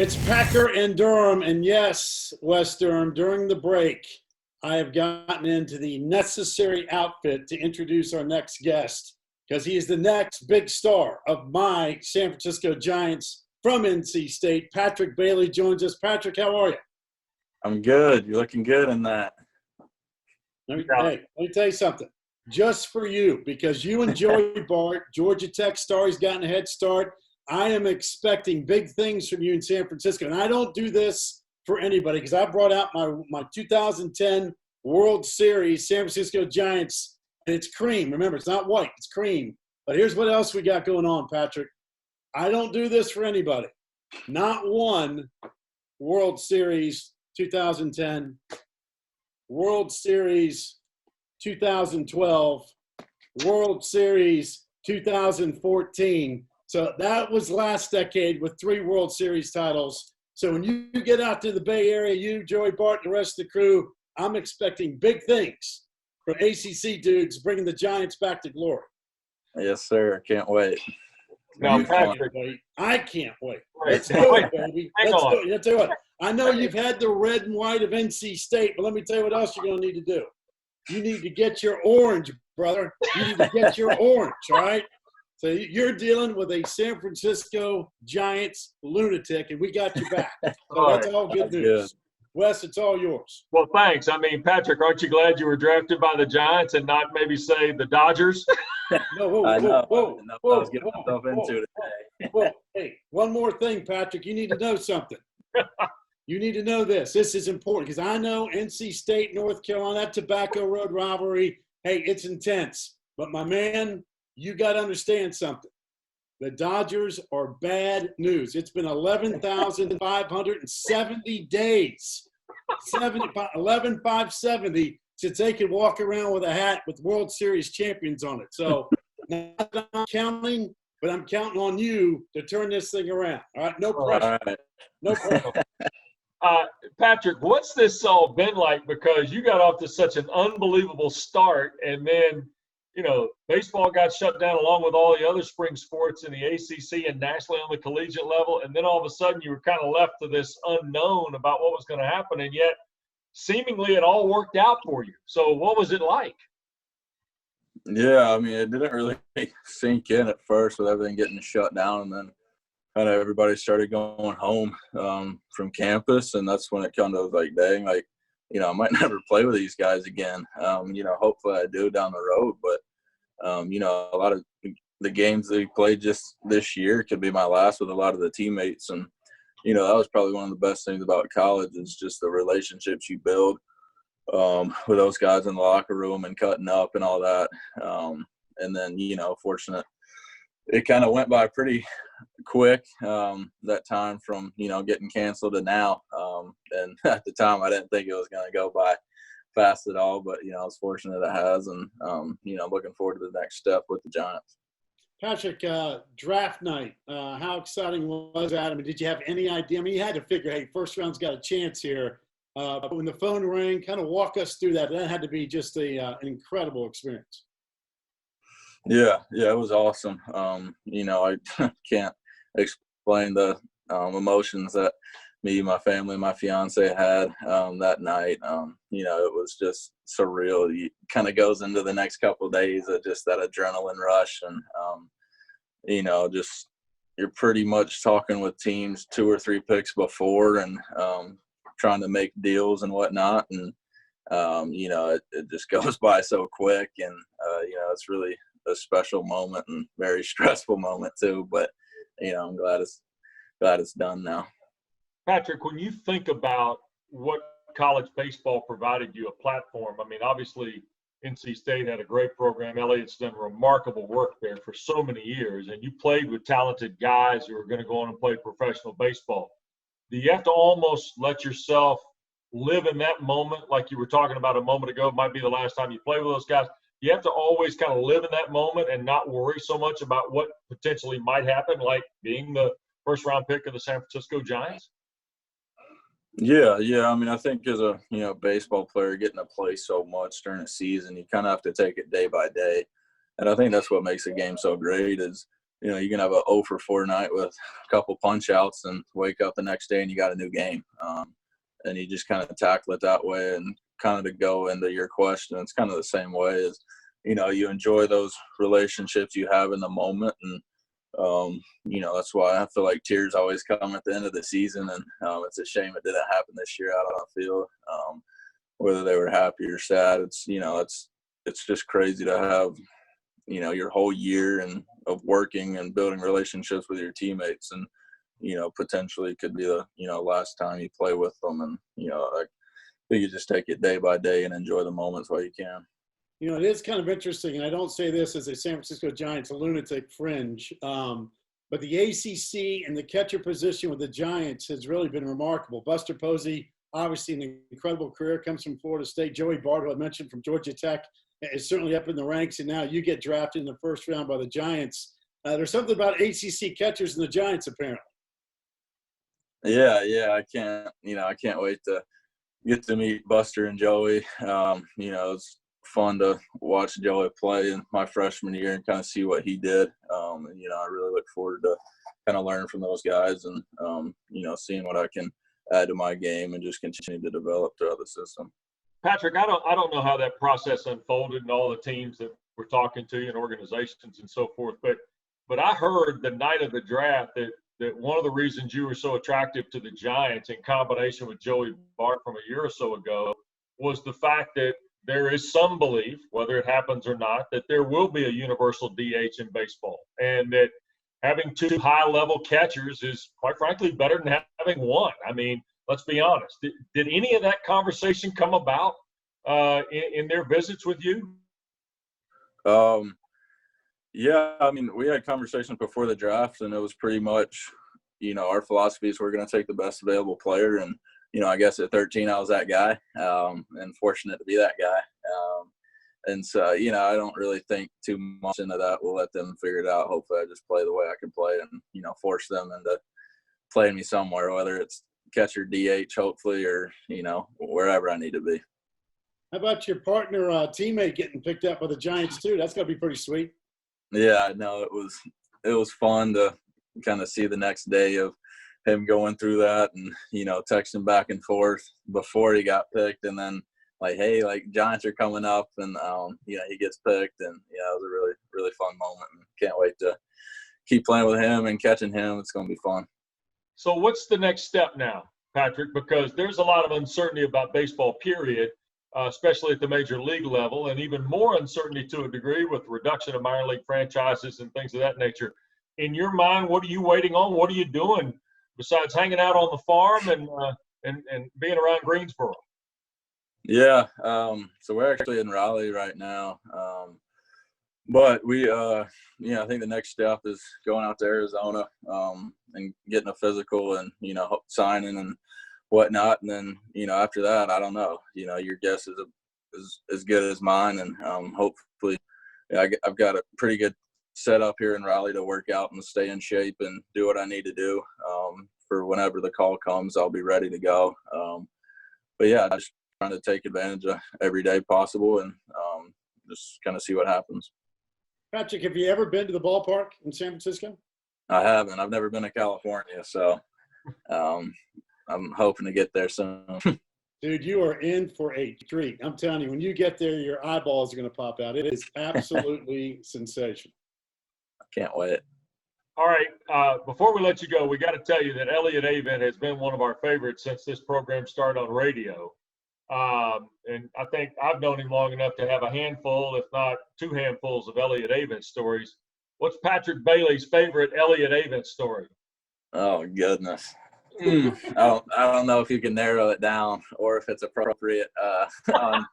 It's Packer and Durham, and yes, West Durham, during the break, I have gotten into the necessary outfit to introduce our next guest because he is the next big star of my San Francisco Giants from NC State. Patrick Bailey joins us. Patrick, how are you? I'm good. You're looking good in that. Let me tell you something. Just for you, because you and Joey Bart, Georgia Tech star, he's gotten a head start. I am expecting big things from you in San Francisco. And I don't do this for anybody because I brought out my 2010 World Series San Francisco Giants, and it's cream. Remember, it's not white. It's cream. But here's what else we got going on, Patrick. I don't do this for anybody. Not one World Series 2010, World Series 2012, World Series 2014. So that was last decade with 3 World Series titles. So when you get out to the Bay Area, you, Joey Bart, and the rest of the crew, I'm expecting big things from ACC dudes bringing the Giants back to glory. Yes, sir. Can't wait. Now, Patrick, I can't wait. Let's do it, baby. Let's do it. Tell you what, I know you've had the red and white of NC State, but let me tell you what else you're going to need to do. You need to get your orange, brother. You need to get your orange, all right? So you're dealing with a San Francisco Giants lunatic, and we got you back. So that's all good news. Good. Wes, it's all yours. Well, thanks. I mean, Patrick, aren't you glad you were drafted by the Giants and not maybe, say, the Dodgers? No, I was getting myself into today. Hey, one more thing, Patrick. You need to know something. You need to know this. This is important because I know NC State, North Carolina, that Tobacco Road rivalry, hey, it's intense. But, my man, you got to understand something. The Dodgers are bad news. It's been 11,570 days, 11,570 since they could walk around with a hat with World Series champions on it. So not that I'm counting, but I'm counting on you to turn this thing around. All right, no pressure. Right. No pressure. Patrick, what's this all been like? Because you got off to such an unbelievable start, and then, you know, baseball got shut down along with all the other spring sports in the ACC and nationally on the collegiate level. And then all of a sudden you were kind of left to this unknown about what was going to happen. And yet seemingly it all worked out for you. So what was it like? Yeah, I mean, it didn't really sink in at first with everything getting shut down. And then kind of everybody started going home from campus. And that's when it kind of was like, dang, like, you know, I might never play with these guys again. You know, hopefully I do down the road. But, you know, a lot of the games that we played just this year could be my last with a lot of the teammates. And, you know, that was probably one of the best things about college is just the relationships you build with those guys in the locker room and cutting up and all that. And then, you know, fortunate it kind of went by pretty quick that time from, you know, getting canceled to now. And at the time I didn't think it was going to go by fast at all, but, you know, I was fortunate it has. And, you know, looking forward to the next step with the Giants. Patrick, draft night, how exciting was that? I mean, did you have any idea? I mean, you had to figure, hey, first round's got a chance here. But when the phone rang, kind of walk us through that. That had to be just an incredible experience. Yeah, it was awesome. You know, I can't explain the emotions that me, my family, my fiance had that night. You know, it was just surreal. It kind of goes into the next couple of days of just that adrenaline rush. And, you know, just you're pretty much talking with teams 2 or 3 picks before and trying to make deals and whatnot. And, you know, it just goes by so quick. And, you know, it's really a special moment and very stressful moment too. But, you know, I'm glad it's done now. Patrick, when you think about what college baseball provided you a platform, I mean, obviously NC State had a great program. Elliot's done remarkable work there for so many years, and you played with talented guys who are going to go on and play professional baseball. Do you have to almost let yourself live in that moment like you were talking about a moment ago? It might be the last time you play with those guys. You have to always kind of live in that moment and not worry so much about what potentially might happen, like being the first-round pick of the San Francisco Giants? Yeah. I mean, I think as a, you know, baseball player getting to play so much during the season, you kind of have to take it day by day. And I think that's what makes the game so great is, you can have a 0 for 4 night with a couple punch outs and wake up the next day and you got a new game. And you just kind of tackle it that way. And kind of to go into your question, it's kind of the same way as, you enjoy those relationships you have in the moment. And, that's why I feel like tears always come at the end of the season. And it's a shame it didn't happen this year out on the field. Whether they were happy or sad, it's just crazy to have, your whole year of working and building relationships with your teammates, and potentially could be the last time you play with them. And I think you just take it day by day and enjoy the moments while you can. It is kind of interesting, and I don't say this as a San Francisco Giants lunatic fringe, but the ACC and the catcher position with the Giants has really been remarkable. Buster Posey, obviously an incredible career, comes from Florida State. Joey Bart, who I mentioned, from Georgia Tech, is certainly up in the ranks, and now you get drafted in the first round by the Giants. There's something about ACC catchers and the Giants, apparently. Yeah, I can't wait to get to meet Buster and Joey. It's fun to watch Joey play in my freshman year and kind of see what he did. I really look forward to kind of learning from those guys and, seeing what I can add to my game and just continue to develop throughout the system. Patrick, I don't know how that process unfolded and all the teams that we're talking to and organizations and so forth, but I heard the night of the draft that one of the reasons you were so attractive to the Giants in combination with Joey Bart from a year or so ago was the fact that there is some belief, whether it happens or not, that there will be a universal DH in baseball, and that having 2 high-level catchers is, quite frankly, better than having 1. I mean, let's be honest. Did any of that conversation come about in their visits with you? Yeah, I mean, we had conversations before the draft, and it was pretty much, our philosophy is we're going to take the best available player. And, I guess at 13, I was that guy, and fortunate to be that guy. And so, I don't really think too much into that. We'll let them figure it out. Hopefully I just play the way I can play and, force them into playing me somewhere, whether it's catcher, DH, hopefully, or, wherever I need to be. How about your partner, teammate getting picked up by the Giants too? That's got to be pretty sweet. Yeah, no, it was fun to kind of see the next day of him going through that and, texting back and forth before he got picked, and then like, hey, like Giants are coming up, and, he gets picked, and, it was a really, really fun moment, and can't wait to keep playing with him and catching him. It's going to be fun. So what's the next step now, Patrick? Because there's a lot of uncertainty about baseball, period, especially at the major league level, and even more uncertainty to a degree with the reduction of minor league franchises and things of that nature. In your mind, what are you waiting on? What are you doing besides hanging out on the farm and being around Greensboro? Yeah, so we're actually in Raleigh right now. But we, I think the next step is going out to Arizona and getting a physical and, signing and whatnot. And then, after that, I don't know. Your guess is as good as mine. And hopefully, I've got a pretty good setup here in Raleigh to work out and stay in shape and do what I need to do. For whenever the call comes, I'll be ready to go. But, yeah, just trying to take advantage of every day possible and just kind of see what happens. Patrick, have you ever been to the ballpark in San Francisco? I haven't. I've never been to California, so I'm hoping to get there soon. Dude, you are in for a treat. I'm telling you, when you get there, your eyeballs are going to pop out. It is absolutely sensational. I can't wait. All right. Before we let you go, we got to tell you that Elliot Davis has been one of our favorites since this program started on radio. And I think I've known him long enough to have a handful, if not 2 handfuls, of Elliot Davis stories. What's Patrick Bailey's favorite Elliot Davis story? Oh, goodness. I don't know if you can narrow it down or if it's appropriate on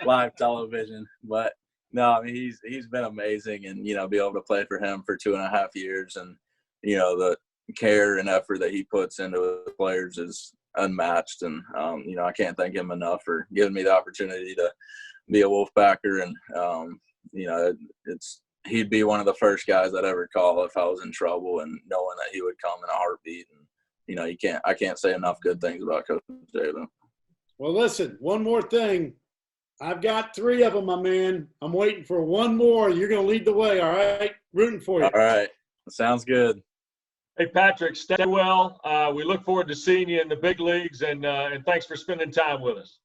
live television. But, no, I mean, he's been amazing. And, be able to play for him for 2.5 years and, the care and effort that he puts into the players is unmatched. And, I can't thank him enough for giving me the opportunity to be a Wolfpacker. And, he'd be one of the first guys I'd ever call if I was in trouble, and knowing that he would come in a heartbeat. And, I can't say enough good things about Coach Davis. Well, listen, one more thing. I've got 3 of them, my man. I'm waiting for one more. You're going to lead the way, all right? Rooting for you. All right. Sounds good. Hey, Patrick, stay well. We look forward to seeing you in the big leagues, and thanks for spending time with us.